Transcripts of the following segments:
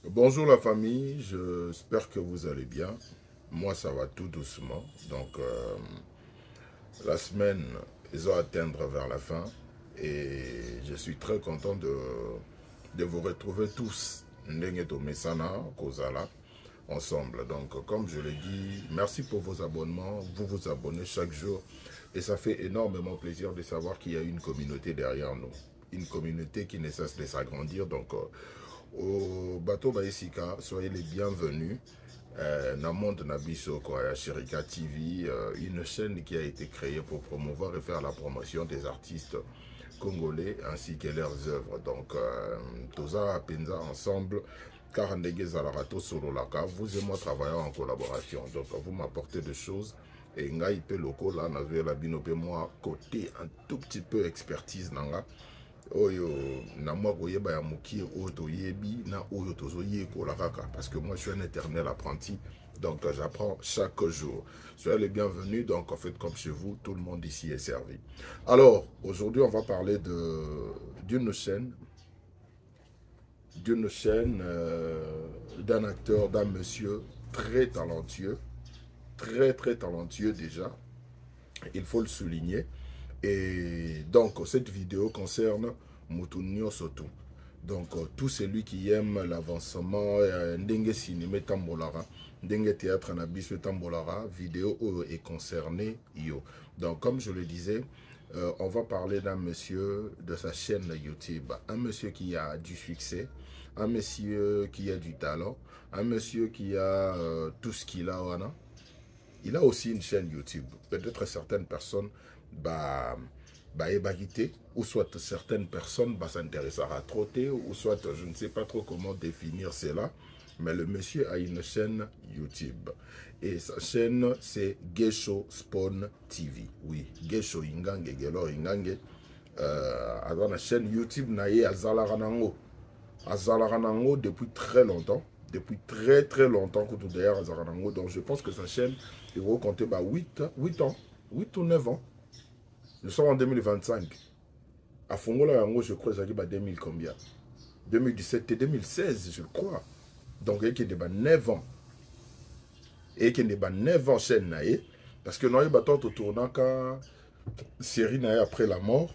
Bonjour la famille, j'espère que vous allez bien. Moi ça va tout doucement. Donc la semaine ils ont atteindre vers la fin et je suis très content de vous retrouver tous. Ndenge to mesana kozala ensemble. Donc comme je l'ai dit, merci pour vos abonnements. Vous vous abonnez chaque jour et ça fait énormément plaisir de savoir qu'il y a une communauté derrière nous. Une communauté qui ne cesse de s'agrandir. Donc au bateau Baïsika, soyez les bienvenus. Namond Nabiso, Shirika TV, une chaîne qui a été créée pour promouvoir et faire la promotion des artistes congolais ainsi que leurs œuvres. Donc, Toza Penza ensemble, car Zalarato Sololaka, vous et moi travaillons en collaboration. Donc, vous m'apportez des choses. Et Ngai Pe Loko, là, Navé la Binope, moi, côté un tout petit peu expertise, Nanga. Oyo na mwa koyeba ya mokie oyo toyebi na oyo tozoyekola kaka parce que moi je suis un éternel apprenti donc j'apprends chaque jour. Soyez les bienvenus. Donc en fait comme chez vous tout le monde ici est servi. Alors aujourd'hui on va parler de d'une chaîne d'un acteur, d'un monsieur très talentueux, très talentueux déjà, il faut le souligner. Et donc, cette vidéo concerne Moutounio Soto. Donc, tout celui qui aime l'avancement, Ndenge Cinéma Tambolara, Ndenge Théâtre Nabiso Tambolara, vidéo est concernée. Yo. Donc, comme je le disais, on va parler d'un monsieur de sa chaîne YouTube. Un monsieur qui a du succès, un monsieur qui a du talent, un monsieur qui a tout ce qu'il a. Voilà. Il a aussi une chaîne YouTube. Peut-être certaines personnes bah, ébarité, ou soit certaines personnes s'intéressent à trotter, ou soit je ne sais pas trop comment définir cela, mais le monsieur a une chaîne YouTube. Et sa chaîne, c'est Gesho Spawn TV. Oui, Gesho Ingange, Gelo Ingange. Alors la chaîne YouTube naye Azalaranango. Azalaranango depuis très longtemps. Depuis très longtemps que tout d'ailleurs Azalaranango. Donc je pense que sa chaîne, il va compter 8 ans, 8 ou 9 ans. Nous sommes en 2025. À Fongola Yango, je crois, ça dit 2000 combien 2017 et 2016, je crois. Donc, il y a 9 ans. Et il y a 9 ans chaîne naïe. Parce que nous avons tourné quand série naïe après la mort.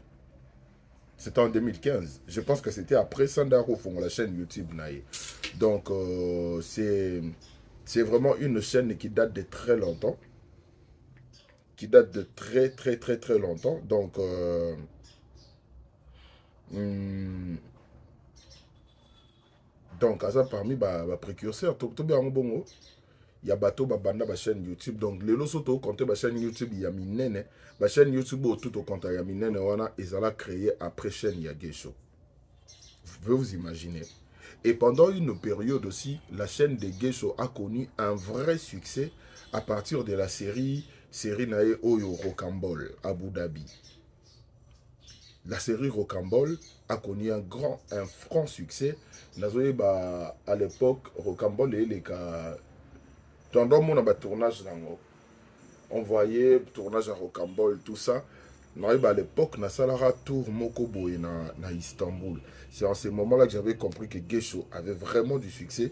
C'était en 2015. Je pense que c'était après Sandaro Fongola, la chaîne YouTube naïe. Donc, c'est vraiment une chaîne qui date de très longtemps. Qui date de très longtemps. Donc, donc, ça parmi les précurseurs, il y a bateau banda ba chaîne YouTube. Donc, les lots auto compter ba chaîne YouTube, il y a minene. Ba chaîne YouTube, tout au compte, il y a minene, wana, ils ont créé après chaîne Yagesho. Vous pouvez vous imaginer. Et pendant une période aussi, la chaîne de Gesho a connu un vrai succès à partir de la série Nae Oyo Rocambole, Abu Dhabi. La série Rocambole a connu un franc succès. À l'époque, Rocambole est les cas. Pendant mon tournage, on voyait tournage à Rocambole, tout ça. À l'époque, na salara tour Mokobo na Istanbul. C'est en ce moment-là que j'avais compris que Gesho avait vraiment du succès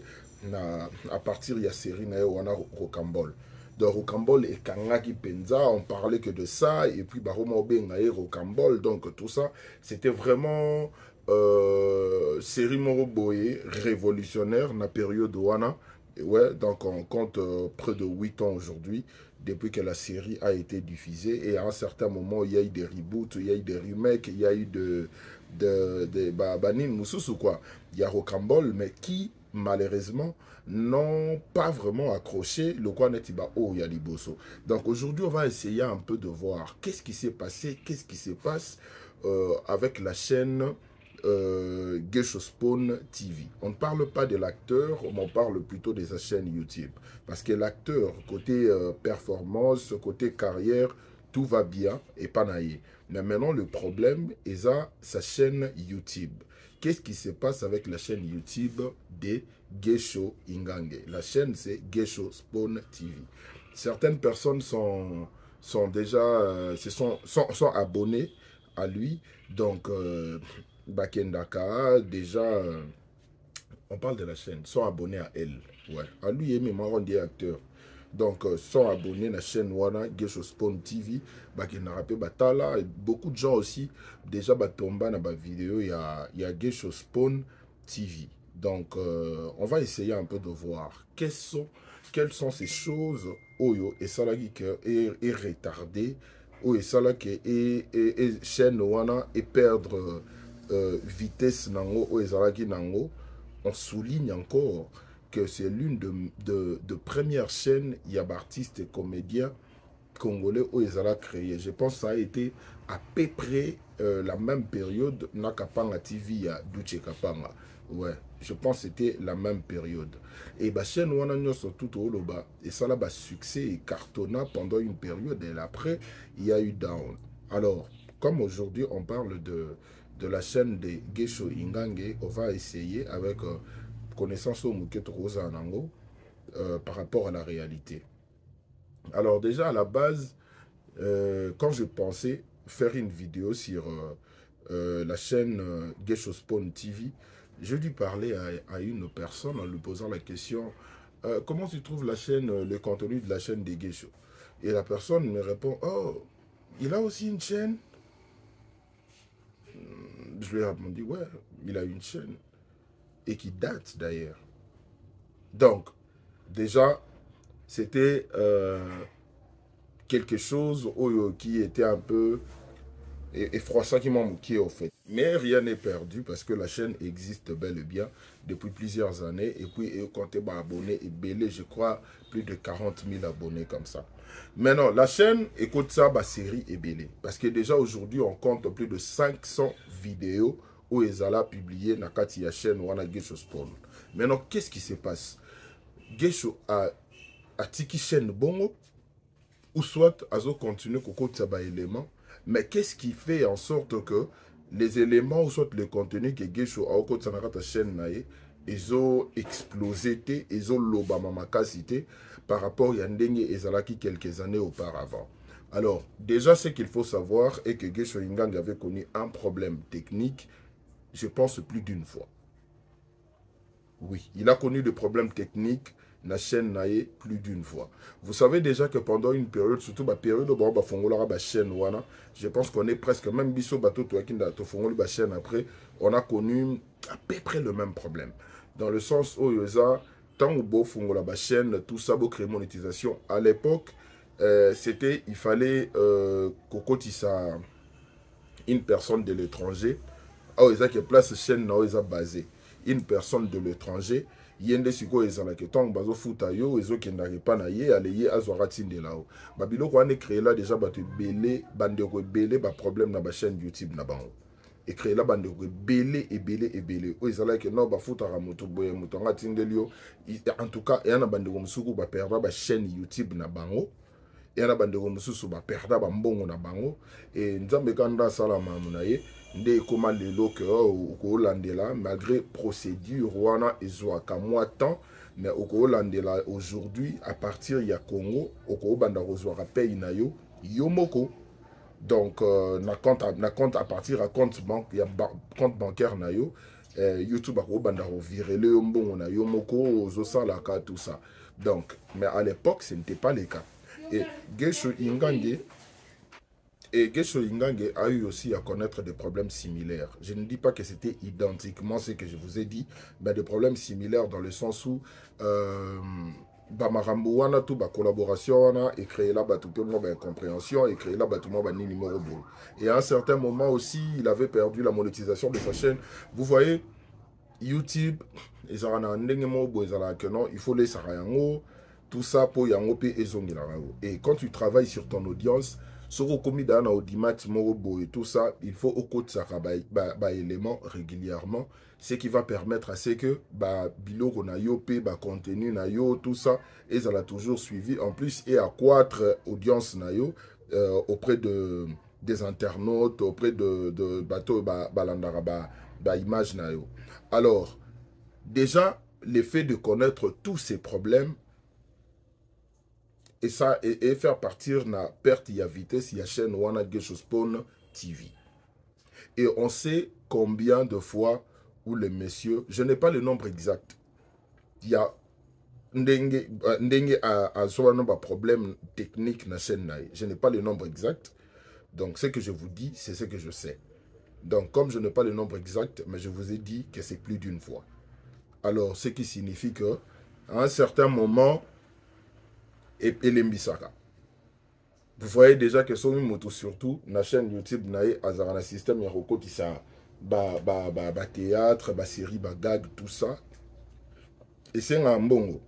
à partir de la série na Rocambole. De Rocambole et Kangaki Penza, on parlait que de ça, et puis Baromo Bengae Rocambole, donc tout ça, c'était vraiment série Moroboé révolutionnaire na période Wana. Ouais, donc on compte près de 8 ans aujourd'hui depuis que la série a été diffusée. Et à un certain moment, il y a eu des reboots, il y a eu des remakes, il y a eu Banin Moussousou quoi. Il y a Rocambole, mais qui, malheureusement, n'ont pas vraiment accroché le Kwanetiba O Yaliboso. Donc aujourd'hui, on va essayer un peu de voir qu'est-ce qui s'est passé, qu'est-ce qui se passe avec la chaîne Gesho Spawn TV. On ne parle pas de l'acteur, on parle plutôt de sa chaîne YouTube. Parce que l'acteur, côté performance, côté carrière, tout va bien et pas naïe. Mais maintenant, le problème est à sa chaîne YouTube. Qu'est-ce qui se passe avec la chaîne YouTube de Gesho Ingange? La chaîne, c'est Gesho Spawn TV. Certaines personnes sont déjà sont abonnées à lui. Donc, Bakendaka, déjà, On parle de la chaîne, sont abonnés à elle. Ouais. À lui, il est acteur. Donc, sont abonnés à la chaîne Wana, Gesho Spawn TV. Qui n'a rappelé Batala. Et beaucoup de gens aussi, déjà, tombent dans la vidéo. Il y a Gesho Spawn TV. Donc, on va essayer un peu de voir quelles sont ces choses. Oyo, et ça là qui est retardé. Oyo, et ça là qui est chaîne Wana et perdre vitesse nango. Oyo, et ça là qui nango. On souligne encore que c'est l'une de premières chaînes artistes et comédiens congolais où ils ont créé. Je pense que ça a été à peu près la même période Nakapanga TV à Duche Kapanga. Ouais, je pense que c'était la même période. Et la chaîne Wana Nyoso tout au loba et ça là succès et cartonna pendant une période et après il y a eu down. Alors, comme aujourd'hui on parle de la chaîne de Gesho Ingange, on va essayer avec connaissance au Muketo Rosa Anango par rapport à la réalité. Alors déjà à la base, quand je pensais faire une vidéo sur la chaîne Gesho Spawn TV, je lui parlais à une personne en lui posant la question comment tu trouves la chaîne, le contenu de la chaîne des Gesho? Et la personne me répond, oh, il a aussi une chaîne? Je lui ai répondu, ouais, il a une chaîne. Et qui date d'ailleurs. Donc, déjà, c'était quelque chose qui était un peu effroissant, qui m'a moqué au fait. Mais rien n'est perdu parce que la chaîne existe bel et bien depuis plusieurs années. Et puis, il comptait abonnés et belé, je crois, plus de 40 000 abonnés comme ça. Maintenant, la chaîne, écoute ça, série est belé. Parce que déjà aujourd'hui, on compte plus de 500 vidéos où ils allaient publier dans la chaîne Wana Gesho Spawn. Maintenant, qu'est-ce qui se passe? Gesho a tiki chaîne bongo, ou soit azo continue koko tsaba éléments. Mais qu'est-ce qui fait en sorte que les éléments ou soit le contenu que Gesho a oko tsanaka chaîne nae, ils ont explosé, ils ont lobama makasité par rapport à Yandenge et Zalaki quelques années auparavant. Alors, déjà, ce qu'il faut savoir est que Gesho Ingang avait connu un problème technique, je pense plus d'une fois. Oui, il a connu des problèmes techniques la chaîne nae plus d'une fois. Vous savez déjà que pendant une période, surtout la période où la chaîne wana, je pense qu'on est presque, même biso bateau la chaîne après, on a connu à peu près le même problème. Dans le sens où tant ou beau la chaîne, tout ça, beau créer monétisation, à l'époque, c'était, il fallait kokotisa une personne de l'étranger, où ils ont place chaîne na ils ont basé une personne de l'étranger. Yende siko ezalaki tant bazo futa yo ezokendaki pa na ye ale ye azwaka tindela o babiloko wana créé là déjà bato ebele bandeko ebele ba problème na ba chaîne YouTube na bango et créé là bandeko ebele o ezalaki no bafutaka moto boye moto anga tindeli yo en tout cas yana bandeko musuku ba perdre ba chaîne YouTube na bango yana bandeko mususu ba perdre ba mbongo na bango et nzambe kanda sala mamu na ye nde koma lelo ke okolandela malgré procédure wana ezwaka mwa temps mais okolandela aujourd'hui à partir ya Congo okobanda kozwaka paye na yo yo moko donc na compte à partir à compte banque ya compte bancaire na yo YouTube akobanda kovirele yo mbongo na yo moko ozosalaka tout ça donc mais à l'époque ce n'était pas le cas et Gesho Ingange a eu aussi à connaître des problèmes similaires. Je ne dis pas que c'était identiquement ce que je vous ai dit, mais des problèmes similaires dans le sens où Bamarambo wana tout ba collaboration wana et créer là ba tout peu moins compréhension et créer là ba tout moins ni numéro bon. Et à un certain moment aussi, il avait perdu la monétisation de sa chaîne. Vous voyez YouTube ils ont un ndengemo bozala que non, il faut les sarayango tout ça pour yango pe ezongela. Et quand tu travailles sur ton audience soko komi dana audimat morobo et tout ça, il faut au côté ça élément régulièrement, ce qui va permettre à ce que biloko na yo pe contenu na yo tout ça et ça l'a toujours suivi en plus et accroître audience na yo auprès des internautes, auprès de bateau balandara image na yo. Alors déjà le fait de connaître tous ces problèmes et ça et faire partir na perte ya vitesse ya chaîne Wana Gesho Spawn TV. Et on sait combien de fois où les messieurs, je n'ai pas le nombre exact. Il y a ndenge à un problème technique na chaîne. Je n'ai pas le nombre exact. Donc, ce que je vous dis, c'est ce que je sais. Donc, comme je n'ai pas le nombre exact, mais je vous ai dit que c'est plus d'une fois. Alors, ce qui signifie que, à un certain moment, et l'embisaka. Vous voyez déjà que son moto surtout, la chaîne YouTube, nae azara système ya rokoti ça, théâtre, série, gag, tout ça. Et c'est un mbongo.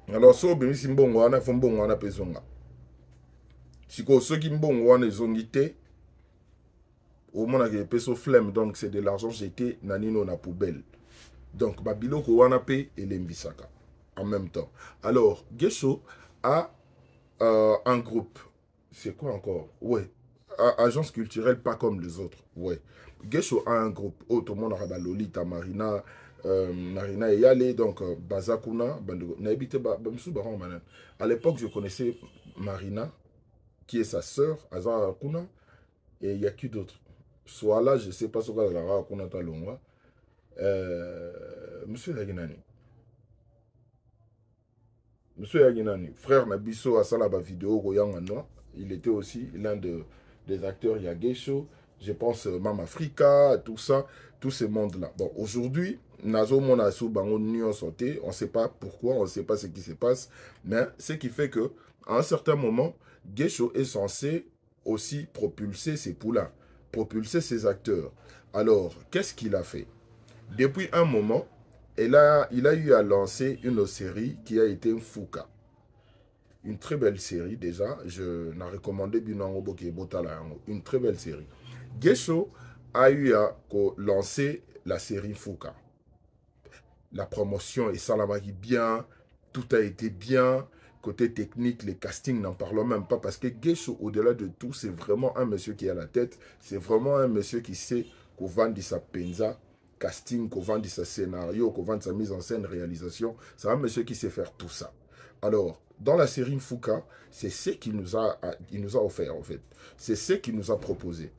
Alors, si vous avez un mbongo, on a fait un mbongo, on a pesonga. Si vous avez un mbongo, on a zongité. Au moins, il y a des flemme, donc c'est de l'argent jeté nanino na poubelle. Donc, Babiloko wana pe et l'embisaka en même temps. Alors, Gesho a un groupe. C'est quoi encore? Ouais. Agence culturelle pas comme les autres. Ouais. Gesho a un groupe. Oh, tout le monde a Lolita, Marina, Marina et Yale, donc Bazakuna. À l'époque, je connaissais Marina, qui est sa sœur, Azara Kuna, et il y a qui d'autre? Soit là, je ne sais pas ce que la Kuna Talonga. Monsieur Yaginani. Monsieur Yaginani, frère Nabiso a Salaba vidéo Royangano. Il était aussi l'un des acteurs Yagesho. Je pense Mam Africa, tout ça, tous ces mondes-là. Bon, aujourd'hui, Nazo Monasu Bango Nyon Santé, on ne sait pas pourquoi, on ne sait pas ce qui se passe, mais ce qui fait que, à un certain moment, Gesho est censé aussi propulser ces poulains, propulser ses acteurs. Alors, qu'est-ce qu'il a fait? Depuis un moment, il a eu à lancer une série qui a été Fouka. Une très belle série déjà. Je n'ai recommandé une très belle série. Gesho a eu à lancer la série Fouka. La promotion est salamaki bien. Tout a été bien. Côté technique, les castings, n'en parlons même pas. Parce que Gesho, au-delà de tout, c'est vraiment un monsieur qui a la tête. C'est vraiment un monsieur qui sait qu'on vend sa penza. Casting, qu'on vend sa scénario, qu'on vend sa mise en scène, réalisation. C'est un monsieur qui sait faire tout ça. Alors, dans la série Fouka, c'est ce qu'il nous a offert, en fait. C'est ce qu'il nous a proposé.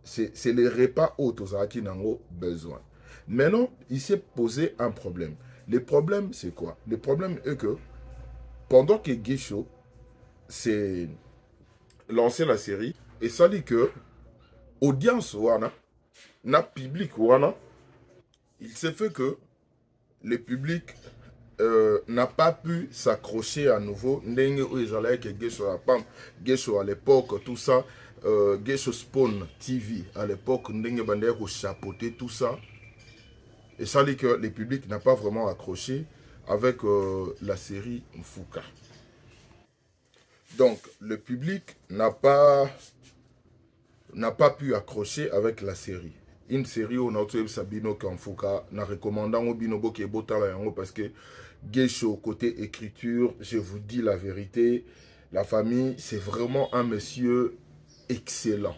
C'est les repas Otozaki Nango besoin. Maintenant, il s'est posé un problème. Le problème, c'est quoi? Le problème est que, pendant que Gesho s'est lancé la série, et ça dit que, audience wana, na public wana, il s'est fait que le public n'a pas pu s'accrocher à nouveau. Gesho à l'époque, tout ça, Gesho Spawn TV à l'époque, chapeauté tout ça. Et ça dit que le public n'a pas vraiment accroché avec la série Fouka. Donc, le public n'a pas pu accrocher avec la série. Une série où on a Sabino Kanfuka, n'a recommandant au Binobo qui est beau parce que Gesho, côté écriture, je vous dis la vérité, la famille, c'est vraiment un monsieur excellent.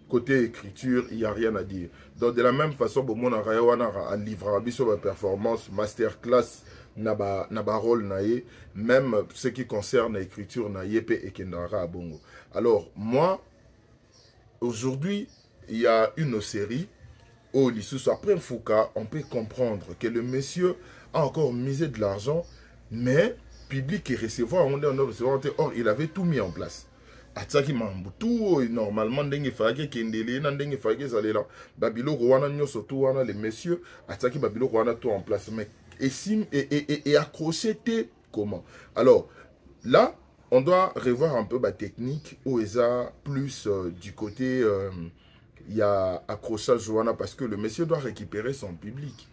Côté écriture, il n'y a rien à dire. Donc, de la même façon, on a un livre sur la performance, masterclass, naba rôle naie, même ce qui concerne l'écriture naie et kendara à bongo. Alors, moi, aujourd'hui, il y a une série où l'issue après Fouka, on peut comprendre que le monsieur a encore misé de l'argent, mais public et recevoir, or il avait tout mis en place. Atsaki mambutu normalement ndenge fage kendele na ndenge fage zalela babilo wana nyoso tout wana les messieurs atsaki babilo wana tout en place mais et accroché comment? Alors là on doit revoir un peu la technique où il y a plus du côté il y a accrochage wana parce que le monsieur doit récupérer son public.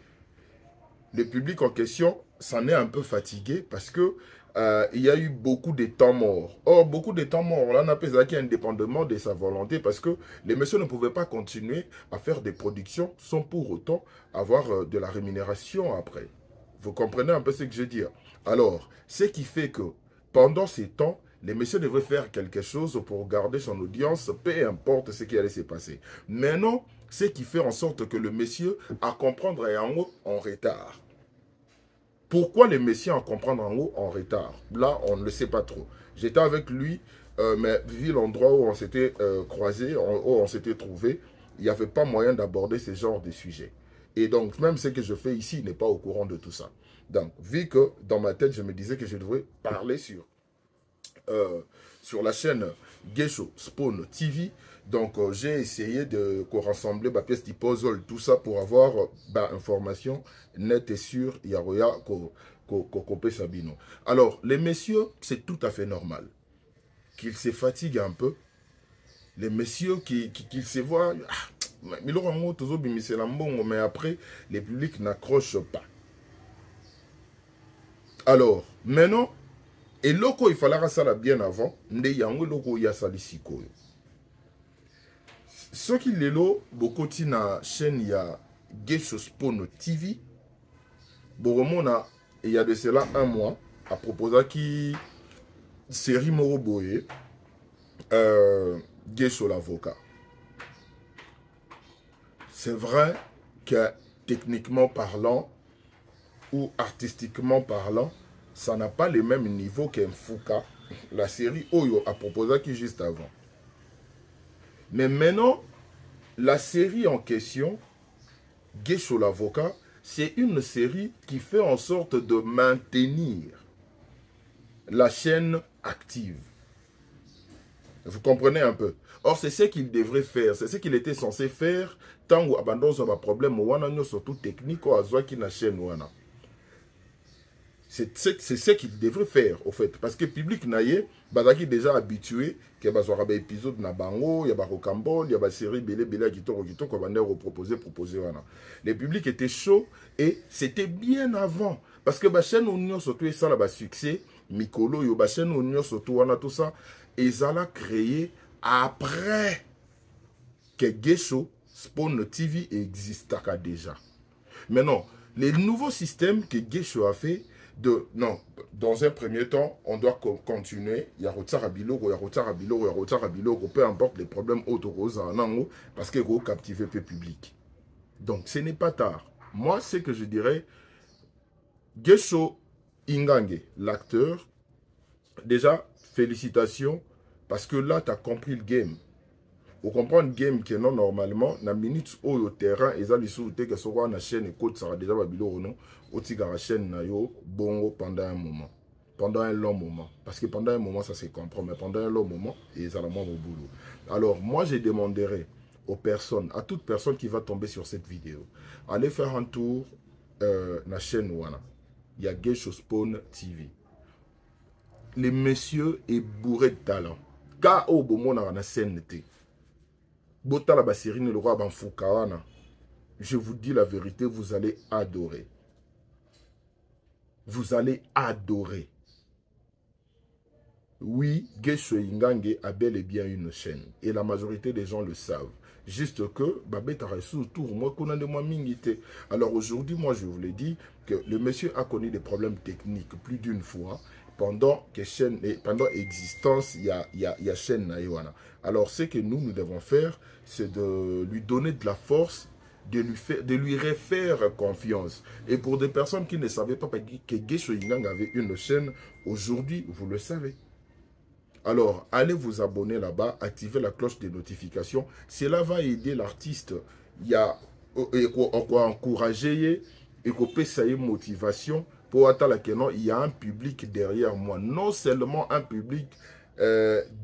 Le public en question s'en est un peu fatigué parce que il y a eu beaucoup de temps morts. Or, beaucoup de temps morts, là, on a pesé indépendamment de sa volonté parce que les messieurs ne pouvaient pas continuer à faire des productions sans pour autant avoir de la rémunération après. Vous comprenez un peu ce que je veux dire? Alors, ce qui fait que pendant ces temps, les messieurs devraient faire quelque chose pour garder son audience, peu importe ce qui allait se passer. Maintenant, ce qui fait en sorte que le monsieur, à comprendre, est en retard. Pourquoi les messieurs en comprendre en haut en retard? Là, on ne le sait pas trop. J'étais avec lui, mais vu l'endroit où on s'était croisé, où on s'était trouvé, il n'y avait pas moyen d'aborder ce genre de sujet. Et donc, même ce que je fais ici n'est pas au courant de tout ça. Donc, vu que dans ma tête, je me disais que je devrais parler sur la chaîne Geisho Spawn TV. Donc, j'ai essayé de rassembler ma pièce de puzzle, tout ça pour avoir information nette et sûre. Yaroya Kope Sabino. Alors, les messieurs, c'est tout à fait normal qu'ils se fatiguent un peu. Les messieurs qui se voient, mais après, les publics n'accrochent pas. Alors, maintenant, et loko il fallait ça bien avant, nde yango loko ya salisiko. Ce qui est là, beaucoup de na chaîne ya Geisho Spawn TV, boromona il y a de cela un mois, à proposer qui série Moroboye, Geisho l'avocat. C'est vrai que techniquement parlant ou artistiquement parlant, ça n'a pas les mêmes niveaux qu'un Fouca, la série Oyo a proposé qui juste avant. Mais maintenant, la série en question, Geisho l'avocat, c'est une série qui fait en sorte de maintenir la chaîne active. Vous comprenez un peu? Or, c'est ce qu'il devrait faire, c'est ce qu'il était censé faire tant qu'on abandonne ce problème, surtout technique, ou à qui la chaîne. C'est ce qu'il devrait faire, au fait. Parce que le public naïe, est déjà habitué qu'il y a des épisodes na bango, il y a des rocambole, il y a des séries belé qui ont proposé. Le public était chaud et c'était bien avant. Parce que la chaîne Union surtout ça là succès, Mikolo, la chaîne Union surtout tout ça, et ça l'a créé après que Geisho Spawn TV existait déjà. Maintenant, les nouveaux systèmes que Geisho a fait, non, dans un premier temps, on doit continuer. Il y a Rotsara Biloko, peu importe les problèmes autorosa parce que vous captivez le public. Donc, ce n'est pas tard. Moi, ce que je dirais, Geisho Ingange, l'acteur, déjà, félicitations, parce que là, tu as compris le game. Vous comprenez le game que non, normalement, na minute au terrain, ils ont les sous-té que soit na chaîne et côte, ça va déjà babilo non, au tigara chaîne na yo, bongo pendant un moment. Pendant un long moment. Parce que pendant un moment, ça se comprend, mais pendant un long moment, ils ont au boulot. Alors, moi, je demanderai aux personnes, à toute personne qui va tomber sur cette vidéo, allez faire un tour na chaîne Wana. Il y a Geisho Spawn TV. Les messieurs est bourré de talent. Car au bon moment, on a scène été. Botala Basirine le roi Banfoukawana. Je vous dis la vérité, vous allez adorer. Vous allez adorer. Oui, Geisho Ingange a bel et bien une chaîne. Et la majorité des gens le savent. Juste que, alors aujourd'hui, moi je vous l'ai dit, que le monsieur a connu des problèmes techniques plus d'une fois. Pendant existence, il y a chaîne Naïwana. Alors, ce que nous devons faire, c'est de lui donner de la force, de lui refaire confiance. Et pour des personnes qui ne savaient pas que Geisho Ingange avait une chaîne, aujourd'hui, vous le savez. Alors, allez vous abonner là-bas, activez la cloche de notification. Cela va aider l'artiste. Il y a encourager et une motivation. Pour attendre que non, il y a un public derrière moi. Non seulement un public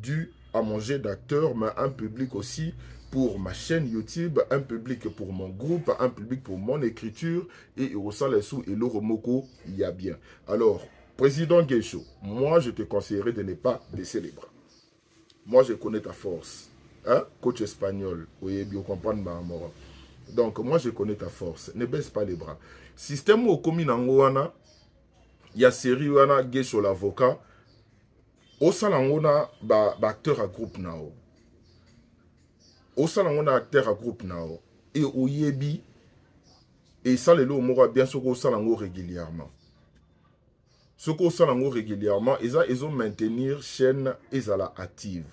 dû à mon jeu d'acteur, mais un public aussi pour ma chaîne YouTube, un public pour mon groupe, un public pour mon écriture. Et au Salesou et l'Oromoko, il y a bien. Alors, Président Geisho, moi je te conseillerais de ne pas baisser les bras. Moi je connais ta force. Hein? Coach espagnol, oui, bien comprendre ma mort. Donc, moi je connais ta force. Ne baisse pas les bras. Système au Kominangoana. Il y a série wana Geisho l'avocat. Au salangona acteur à groupe nao. Au salangona acteur à groupe nao. Et au yebi. Et ça le lo mora bien sûr au salango régulièrement. Ce qu'on salango régulièrement, ils ont maintenir chaîne ezala active.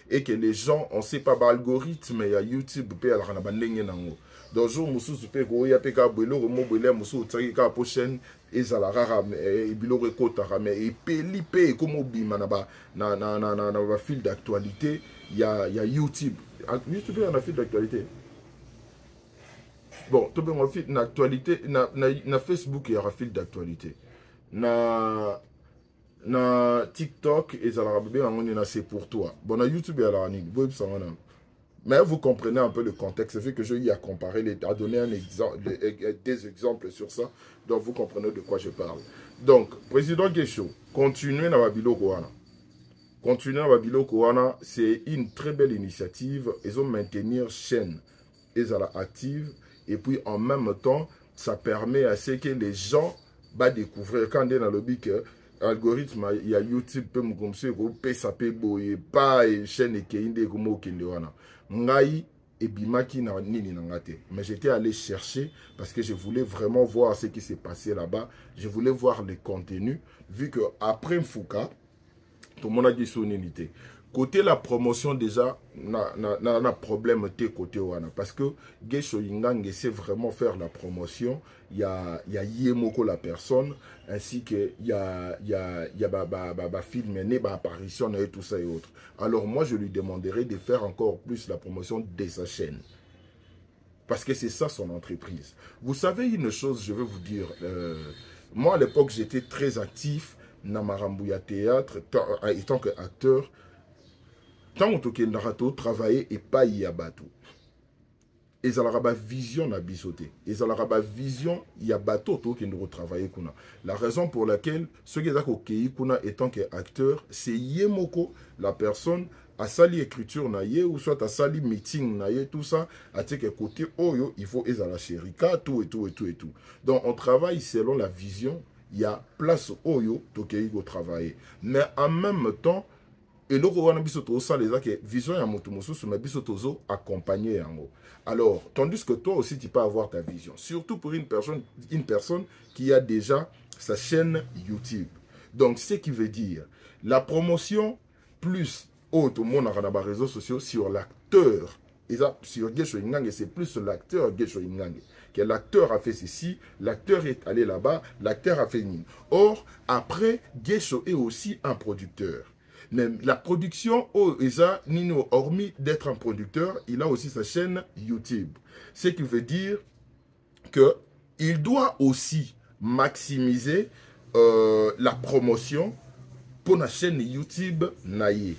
Et que les gens, on ne sait pas l'algorithme, il y a YouTube, il y a donc, jour musu super go ya peka belo mo bele musu tsaki ka po chaîne ezala rara e bilo rekota mais et pelipe comme bima na ba na fil d'actualité il y a YouTube. YouTube il y a un fil d'actualité. bon to bengo fil na actualité na Facebook il y aura fil d'actualité na TikTok et ça la c'est pour toi. Bon na YouTube il y a la mais vous comprenez un peu le contexte, c'est fait que je y a comparé, à donner un exemple, des exemples sur ça, donc vous comprenez de quoi je parle. Donc, président Guécho, continuez dans Babilo Kouana. Continuez dans Babilo Kouana, c'est une très belle initiative. Ils ont maintenir chaîne, ils sont active, et puis en même temps, ça permet à ce que les gens va découvrir. Quand on est dans le lobby que algorithme, il y a YouTube, peut ça peut pas chaîne et qu'il comme Ngai et Bimaki na nini nangate. Mais j'étais allé chercher parce que je voulais vraiment voir ce qui s'est passé là-bas. Je voulais voir les contenus. Vu que après Mfouka, tout le monde a dit son unité. Côté la promotion déjà, na problème côté wana. Parce que Gesho Yingang essaie vraiment faire la promotion. Il y a Yemoko la personne, ainsi que il y a film, apparition et tout ça et autres. Alors moi je lui demanderai de faire encore plus la promotion de sa chaîne. Parce que c'est ça son entreprise. Vous savez une chose, je vais vous dire. Moi à l'époque j'étais très actif dans Marambouya Théâtre, en tant qu'acteur. Tant que nous travailler et pas y abattre. Et ça a vision na bisoté. Et ça a vision y abattre qui nous travailler kuna. La raison pour laquelle ceux qui ont kuna étant qu'acteur, c'est Yemoko la personne a sali écriture na ye ou soit a sali meeting na ye tout ça à tes côté oyo il faut ezala sherika tout et tout et tout et tout. Donc on travaille selon la vision, il y a place oyo tokei go travailler. Mais en même temps et le roi bisoto ça les que vision ya moto mosusu mais bisoto accompagner yango. Alors tandis que toi aussi tu peux avoir ta vision, surtout pour une personne qui a déjà sa chaîne YouTube. Donc ce qui veut dire la promotion plus tout le monde a des réseaux sociaux sur l'acteur. Et ça sur Gesho Yingang c'est plus l'acteur Gesho Yingang. Que l'acteur a fait ceci, l'acteur est allé là-bas, l'acteur a fait nini. Or après Gesho est aussi un producteur. Mais la production, Nino, hormis d'être un producteur, il a aussi sa chaîne YouTube. Ce qui veut dire qu'il doit aussi maximiser la promotion pour la chaîne YouTube Naye.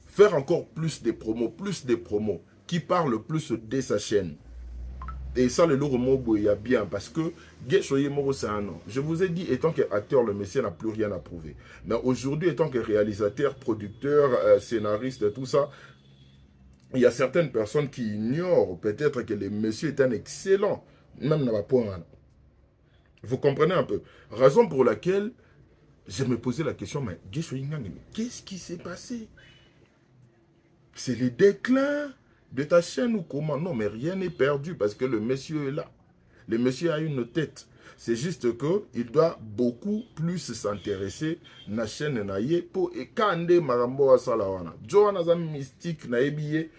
Faire encore plus de promos qui parlent plus de sa chaîne. Et ça, le logo il y a bien parce que c'est un nom. Je vous ai dit, étant qu'acteur, le monsieur n'a plus rien à prouver. Mais aujourd'hui, étant que réalisateur, producteur, scénariste, tout ça, il y a certaines personnes qui ignorent peut-être que le monsieur est un excellent, même dans la point. Vous comprenez un peu? Raison pour laquelle je me posais la question, mais qu'est-ce qui s'est passé? C'est le déclin de ta chaîne ou comment? Non, mais rien n'est perdu parce que le monsieur est là. Le monsieur a une tête. C'est juste qu'il doit beaucoup plus s'intéresser à la chaîne naïe pour ekande marambo asalawana. Johan Azam mystique naïbiye,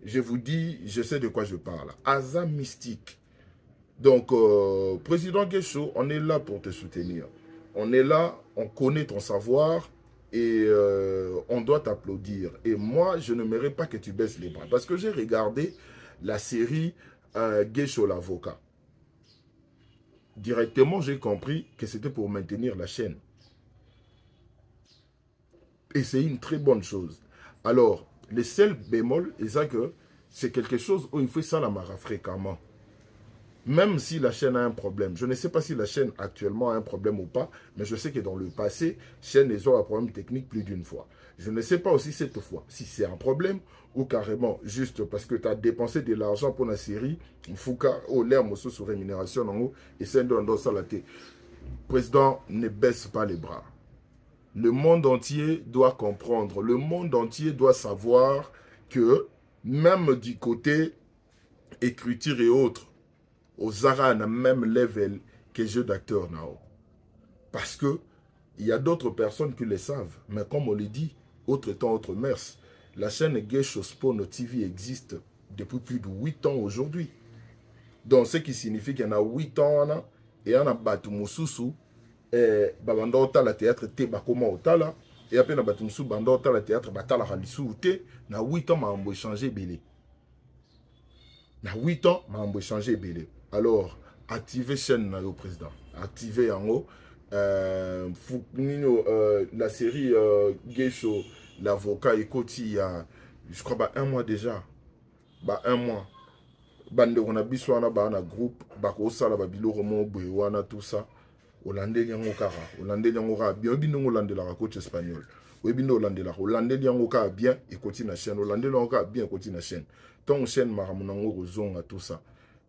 je vous dis, je sais de quoi je parle. Azam mystique. Donc, président Guécho, on est là pour te soutenir. On est là, on connaît ton savoir. Et on doit t'applaudir. Et moi, je n'aimerais pas que tu baisses les bras. Parce que j'ai regardé la série Guécho l'avocat. Directement, j'ai compris que c'était pour maintenir la chaîne. Et c'est une très bonne chose. Alors, le seul bémol, c'est quelque chose où il faut ça la mara fréquemment. Même si la chaîne a un problème. Je ne sais pas si la chaîne actuellement a un problème ou pas, mais je sais que dans le passé, chaîne les a un problème technique plus d'une fois. Je ne sais pas aussi cette fois si c'est un problème ou carrément juste parce que tu as dépensé de l'argent pour la série, il faut qu'au l'air sous rémunération en haut et c'est dans ça la tête. Président, ne baisse pas les bras. Le monde entier doit comprendre, le monde entier doit savoir que même du côté écriture et autres, aux Ara na même level que jeu d'acteur nao. Parce que il y a d'autres personnes qui le savent. Mais comme on le dit, autre temps, autre mers. La chaîne Guécho Spono TV existe depuis plus de 8 ans aujourd'hui. Donc ce qui signifie qu'il y en a 8 ans et on a battu Moussousou et babanda otala théâtre te bakoma otala et après na battu Moussou banda otala théâtre batala khalisou te na 8 ans m'a changé belé. Na 8 ans, je vais changer belé. Alors, activez chaîne au président. Activez en haut. La série Geisho, l'avocat Ekoti, il y a, je crois, bah, un mois déjà. Bah, un mois. Bande on a biswana ba na groupe ba ko sala ba biloko mo boy wana tout ça Hollandais yango kara Hollandais yango ka bien bino Hollandais la coach espagnol we bino Hollandais yango ka bien et continue na chaîne Hollandais yango ka bien continue na chaîne ton chaîne maramu nango kozonga tout ça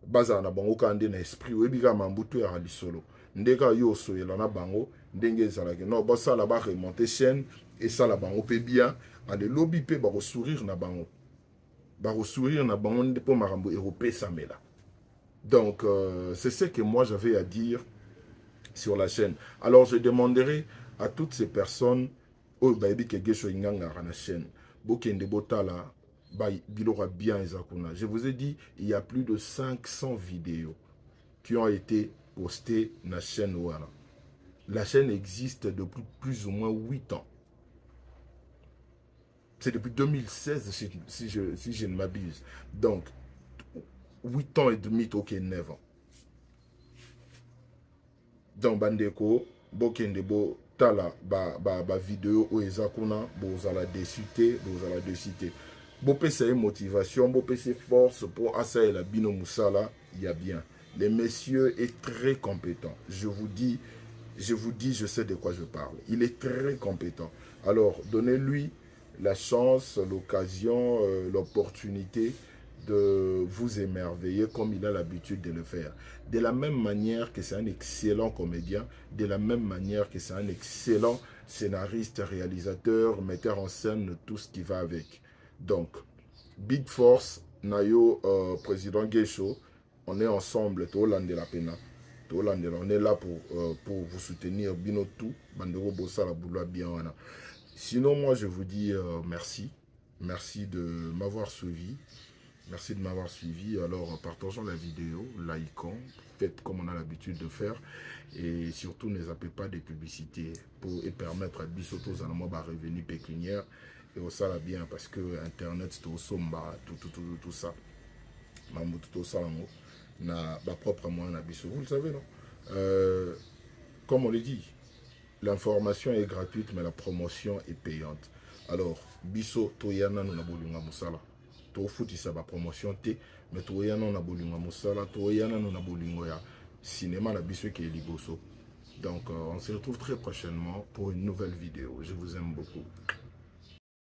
baza na bango ka ande na esprit we bika mambutu ya lisolo ndeka yo soyela na bango ndenge ezalaki non ba sala ba remonter chaîne et ça la bango pe bien ande lobby pe ba ko sourire na bango. Donc, c'est ce que moi j'avais à dire sur la chaîne. Alors, je demanderai à toutes ces personnes, je vous ai dit, il y a plus de 500 vidéos qui ont été postées sur la chaîne. La chaîne existe depuis plus ou moins 8 ans. C'est depuis 2016, si je ne m'abuse. Donc, 8 ans et demi, ok, 9 ans. Donc, Bandeko, Bokendebo, Tala, vidéo, Oezakuna, Bozala décité, Bopé, c'est une motivation, Bopé, c'est force pour Asa et la Bino Moussala, il y a bien. Le monsieur est très compétent. Je vous dis, je sais de quoi je parle. Il est très compétent. Alors, donnez-lui la chance, l'occasion, l'opportunité de vous émerveiller comme il a l'habitude de le faire. De la même manière que c'est un excellent comédien, de la même manière que c'est un excellent scénariste, réalisateur, metteur en scène, tout ce qui va avec. Donc, Big Force, Nayo, président Geisho, on est ensemble, Toland de la Pena. On est là pour vous soutenir, Binotou, Bandero Bossa, la Boula, bien. Sinon, moi, je vous dis merci. Merci de m'avoir suivi. Merci de m'avoir suivi. Alors, partageons la vidéo, likons, faites comme on a l'habitude de faire. Et surtout, ne zappez pas des publicités pour permettre à Bissoto Zanama revenu pécuniaire. Et au ça, bien, parce que Internet, c'est au somba, tout ça. Tout ça, na propre moyen à Bissot. Vous le savez, non? Comme on le dit, l'information est gratuite, mais la promotion est payante. Alors, Bisso, Toyana, nous n'abolions Moussala. To fouti ça va promotion T, mais Toyana, nous n'abolions Moussala. Toyana, nous n'abolions ya cinéma, la Bisso qui est liboso. Donc, on se retrouve très prochainement pour une nouvelle vidéo. Je vous aime beaucoup.